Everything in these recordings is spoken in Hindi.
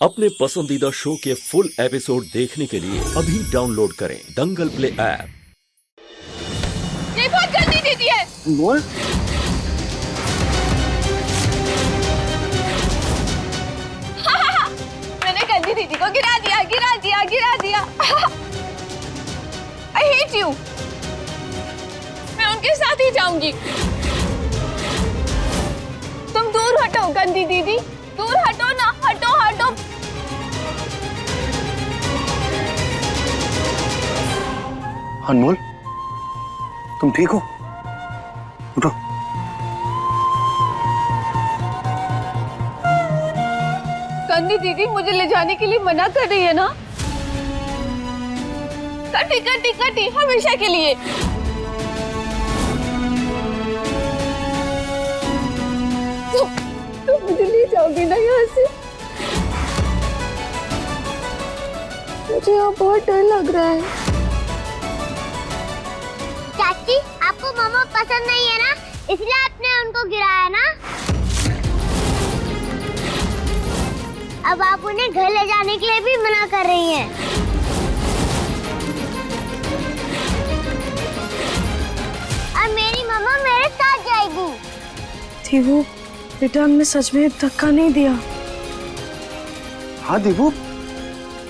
अपने पसंदीदा शो के फुल एपिसोड देखने के लिए अभी डाउनलोड करें दंगल प्ले ऐप। ये बहुत गंदी दीदी है। बोल। मैंने गंदी दीदी को गिरा दिया। I hate you। मैं उनके साथ ही जाऊंगी। तुम दूर हटो गंदी दीदी, दूर हटो ना, हटो। अनमोल, तुम ठीक हो? उठो। गंदी दीदी मुझे ले जाने के लिए मना कर रही है ना? कटी हमेशा के लिए। तुम मुझे ले जाओगी ना यहाँ से? मुझे यहाँ बहुत डर लग रहा है। चाची, आपको मामा पसंद नहीं है ना, इसलिए आपने उनको गिराया ना। अब आप उन्हें घर ले जाने के लिए भी मना कर रही हैं। अब मेरी मामा मेरे साथ जाएगी। दीवू, बेटा हमने सच में धक्का नहीं दिया। हाँ दीपू,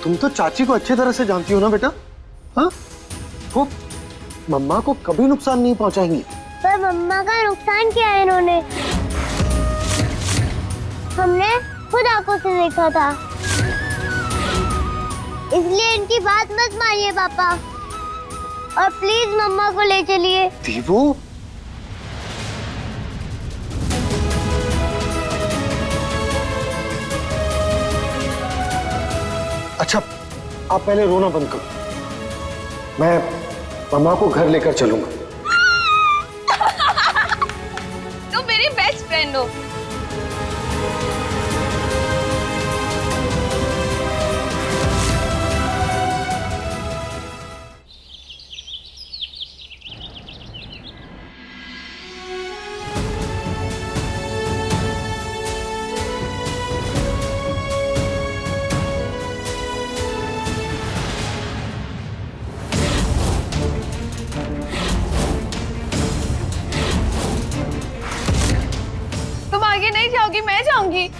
तुम तो चाची को अच्छी तरह से जानती हो ना बेटा। हाँ, वो मम्मा को कभी नुकसान नहीं पहुंचाएंगी। पर मम्मा का नुकसान किया है इन्होंने, हमने खुद आंखों से देखा था। इसलिए इनकी बात मत मानिए पापा, और प्लीज मम्मा को ले चलिए। दीपू, अच्छा आप पहले रोना बंद करो, मैं मम्मा को घर लेकर चलूंगा। तुम मेरी बेस्ट फ्रेंड हो। आगे नहीं जाओगी, मैं जाऊंगी।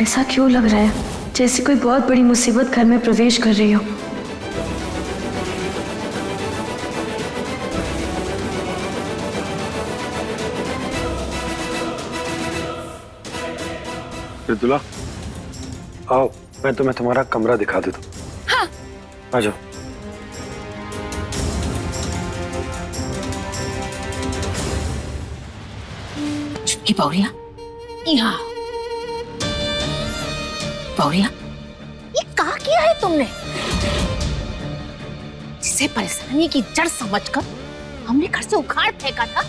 ऐसा क्यों लग रहा है जैसे कोई बहुत बड़ी मुसीबत घर में प्रवेश कर रही हो? मृदुला, आओ मैं तुम्हें तुम्हारा कमरा दिखा देता हूँ। हाँ। आ जाओ। चुपकी पौड़िया, यहाँ पौड़िया, ये क्या किया है तुमने? जिसे परेशानी की जड़ समझकर हमने घर से उखाड़ फेंका था,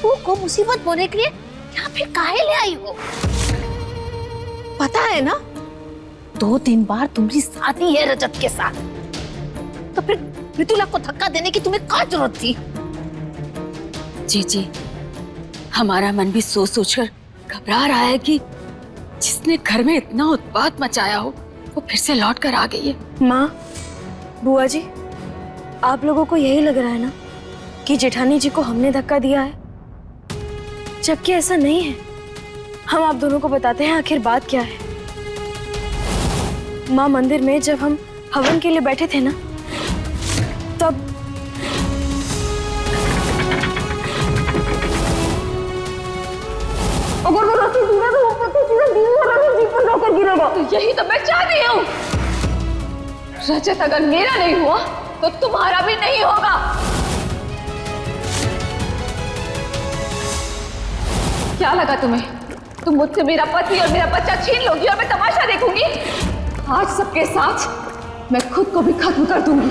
वो को मुसीबत बोने के लिए यहाँ फिर काहे ले आई हो? पता है ना, 2-3 बार तुम्हारी शादी है रजत के साथ, तो फिर मृदुला को धक्का देने की तुम्हें क्या जरूरत थी? जी, हमारा मन भी सोच सोचकर घबरा रहा है कि जिसने घर में इतना उत्पात मचाया हो वो फिर से लौट कर आ गई है। माँ, बुआ जी, आप लोगों को यही लग रहा है ना कि जेठानी जी को हमने धक्का दिया है, जबकि ऐसा नहीं है। हम आप दोनों को बताते हैं आखिर बात क्या है। माँ, मंदिर में जब हम हवन के लिए बैठे थे ना, तब अगर वो रस्सी गिरा तो वो पत्थर सीधा दीदी और रवि जी पर होकर गिरेगा। तो यही तो मैं चाहती हूँ। रजत अगर मेरा नहीं हुआ तो तुम्हारा भी नहीं होगा। क्या लगा तुम्हें? तुम मुझसे मेरा पति और मेरा बच्चा छीन लोगी और मैं तमाशा देखूंगी? आज सबके साथ मैं खुद को भी खत्म कर दूंगी।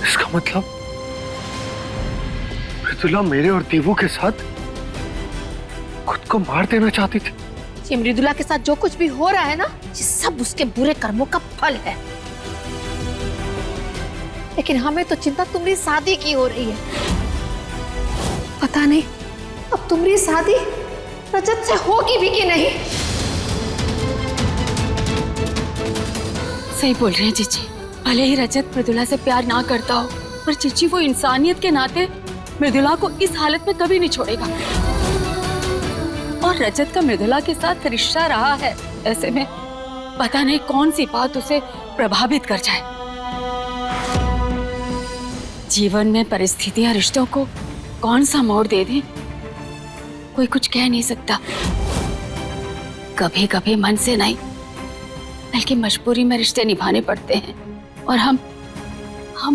इसका मतलब मृदुला मेरे और देवू के साथ खुद को मार देना चाहती थी। ये मृदुला के साथ जो कुछ भी हो रहा है ना, ये सब उसके बुरे कर्मों का फल है। लेकिन हमें तो चिंता तुम्हारी शादी की हो रही है। पता नहीं अब तुम्हारी शादी रजत से होगी भी कि नहीं। सही बोल रहे हैं जीजी। भले ही रजत मृदुला से प्यार ना करता हो, पर जीजी वो इंसानियत के नाते मृदुला को इस हालत में कभी नहीं छोड़ेगा। और रजत का मृदुला के साथ रिश्ता रहा है, ऐसे में पता नहीं कौन सी बात उसे प्रभावित कर जाए। जीवन में परिस्थितियां रिश्तों को कौन सा मोड़ दे दें, कोई कुछ कह नहीं सकता। कभी कभी मन से नहीं बल्कि मजबूरी में रिश्ते निभाने पड़ते हैं। और हम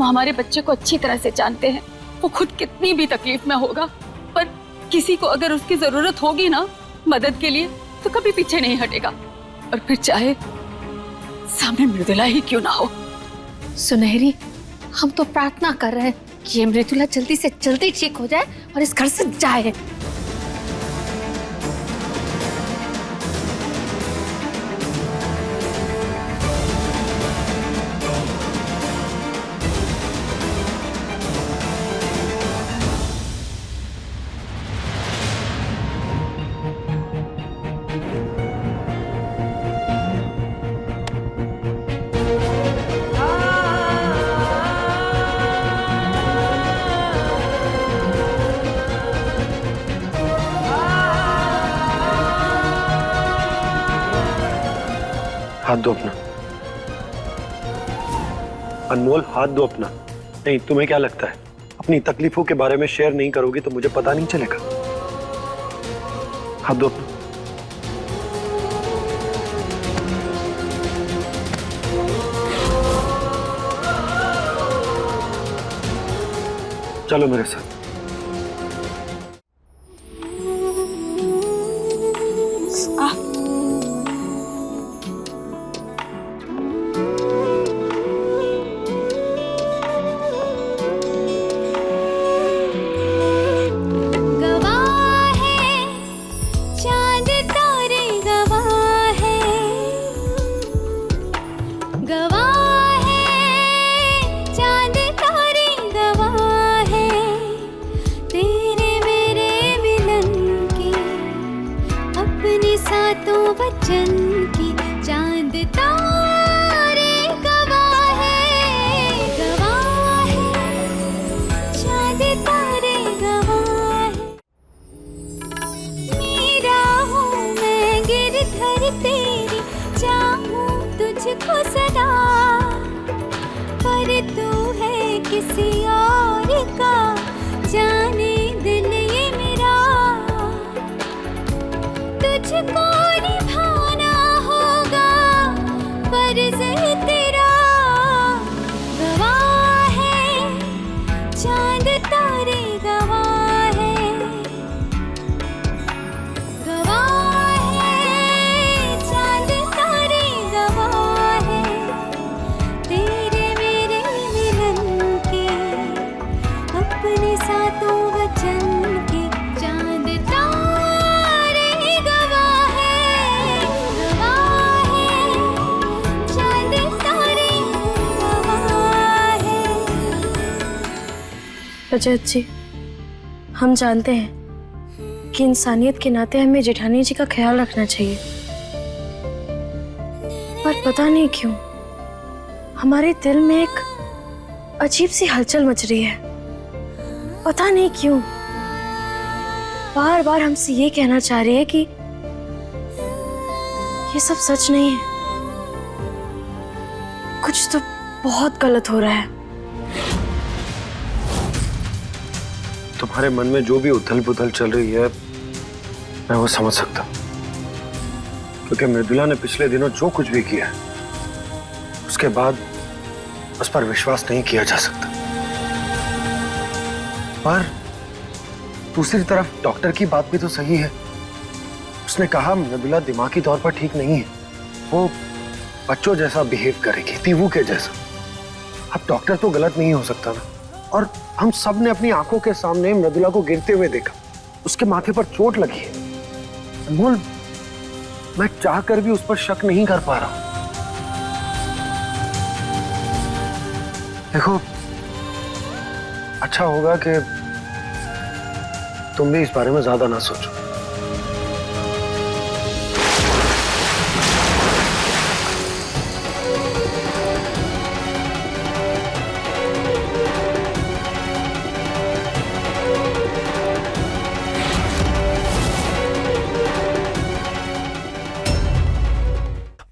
हमारे बच्चे को अच्छी तरह से जानते हैं। वो खुद कितनी भी तकलीफ में होगा, पर किसी को अगर उसकी जरूरत होगी ना मदद के लिए, तो कभी पीछे नहीं हटेगा। और फिर चाहे सामने मृदुला ही क्यों ना हो। सुनहरी, हम तो प्रार्थना कर रहे हैं कि ये मृदुला जल्दी से जल्दी ठीक हो जाए और इस घर से जाए। हाथ दो अपना। अनमोल, हाथ दो अपना। नहीं, तुम्हें क्या लगता है अपनी तकलीफों के बारे में शेयर नहीं करोगी तो मुझे पता नहीं चलेगा? हाथ दो अपना। चलो मेरे साथ। किसी और का जाने दिल ये मेरा, तुझको निभाना होगा फर्ज तेरा। गवाह है चांद तारे, गवाह है, गवाह है चांद तारे, गवाह है तेरे मेरे मिलन के, अपने साथों वचन के। चांद तारे गवाह है, गवाह है चांद तारे, गवाह है। रजत जी, हम जानते हैं कि इंसानियत के नाते हमें जेठानी जी का ख्याल रखना चाहिए, पर पता नहीं क्यों हमारे दिल में एक अजीब सी हलचल मच रही है। पता नहीं क्यों बार बार हमसे ये कहना चाह रही है कि ये सब सच नहीं है, कुछ तो बहुत गलत हो रहा है। तुम्हारे मन में जो भी उथल पुथल चल रही है मैं वो समझ सकता हूं, क्योंकि मृदुला ने पिछले दिनों जो कुछ भी किया है उसके बाद उस पर विश्वास नहीं किया जा सकता। पर दूसरी तरफ डॉक्टर की बात भी तो सही है। उसने कहा मृदुला दिमागी तौर पर ठीक नहीं है, वो बच्चों जैसा बिहेव करेगी, तीवू के जैसा। अब डॉक्टर तो गलत नहीं हो सकता ना। और हम सब ने अपनी आंखों के सामने मृदुला को गिरते हुए देखा, उसके माथे पर चोट लगी है। अनमोल, मैं चाहकर भी उस पर शक नहीं कर पा रहा हूं। देखो, अच्छा होगा कि तुम भी इस बारे में ज्यादा ना सोचो।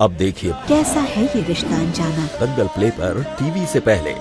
अब देखिए कैसा है ये रिश्ता अनजाना। दंगल प्ले पर टीवी से पहले।